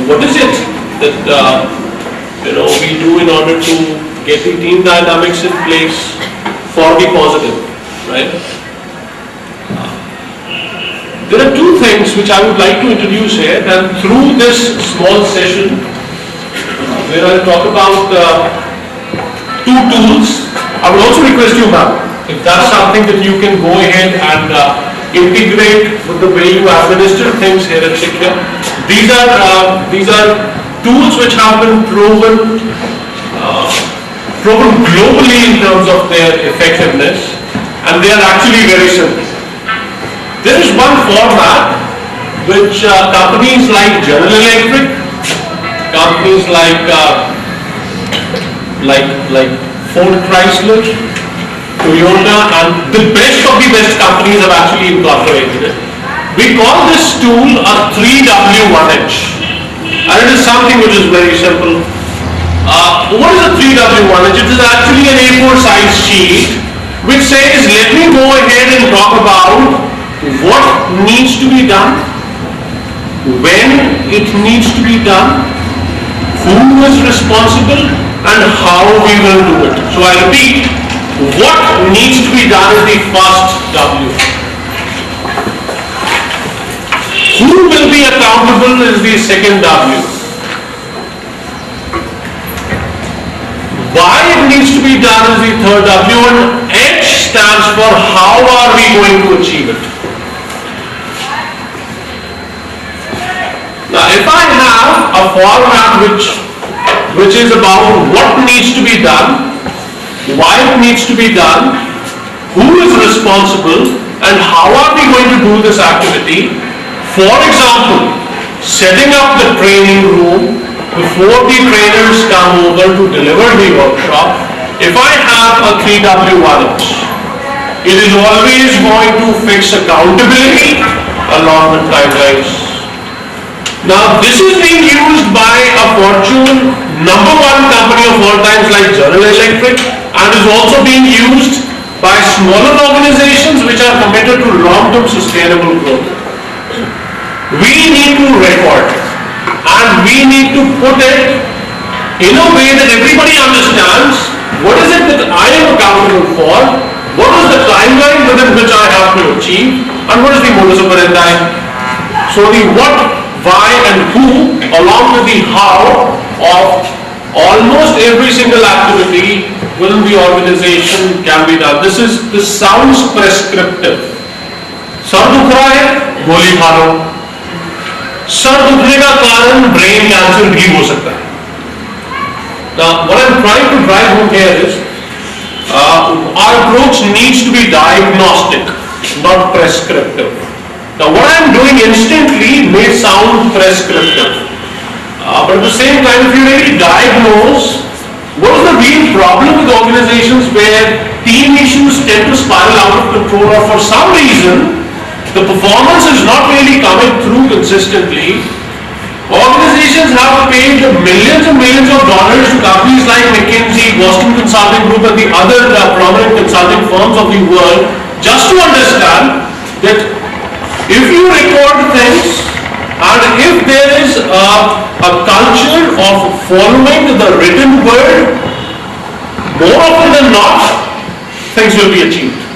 what is it that we do in order to get the team dynamics in place for the positive, right? There are two things which I would like to introduce here, and through this small session where I'll talk about two tools. I would also request you, ma'am, if that's something that you can go ahead and integrate with the way you administer things here at Shikha. These are tools which have been proven globally in terms of their effectiveness, and they are actually very simple. There is one format which companies like General Electric, companies like Ford Chrysler, Toyota, and the best of the best companies have actually incorporated it. We call this tool a 3W1H, and it is something which is very simple. What is a 3W1H? It is actually an A4 size sheet which says, let me go ahead and talk about what needs to be done, when it needs to be done, who is responsible, and how we will do it. So I repeat, what needs to be done is the first W. Who will be accountable is the second W. Why it needs to be done is the third W, and H stands for how are we going to achieve it. Now, if I have a format which is about what needs to be done, why it needs to be done, who is responsible, and how are we going to do this activity. For example, setting up the training room before the trainers come over to deliver the workshop. If I have a 3W1H, it is always going to fix accountability along with timelines. Now, this is being used by a Fortune #1 company of all times like General Electric, and is also being used by smaller organizations which are committed to long-term sustainable growth. We need to record it, and we need to put it in a way that everybody understands what is it that I am accountable for, what is the timeline within which I have to achieve, and what is the modus operandi. So the what, why, and who, along with the how of almost every single activity within the organization can be done. This sounds prescriptive. Sir दुख रहा है, गोली खा लो. Sir दुखने का कारण brain cancer भी हो सकता है. Now, what I'm trying to drive home here is our approach needs to be diagnostic, not prescriptive. Now, what I'm doing instantly may sound prescriptive, but at the same time, if you really diagnose what is the real problem with organizations where team issues tend to spiral out of control, or for some reason the performance is not really coming through consistently. Organizations have paid millions and millions of dollars to companies like McKinsey, Boston Consulting Group, and the other prominent consulting firms of the world just to understand that if you record things, and if there is a culture of following the written word, more often than not, things will be achieved.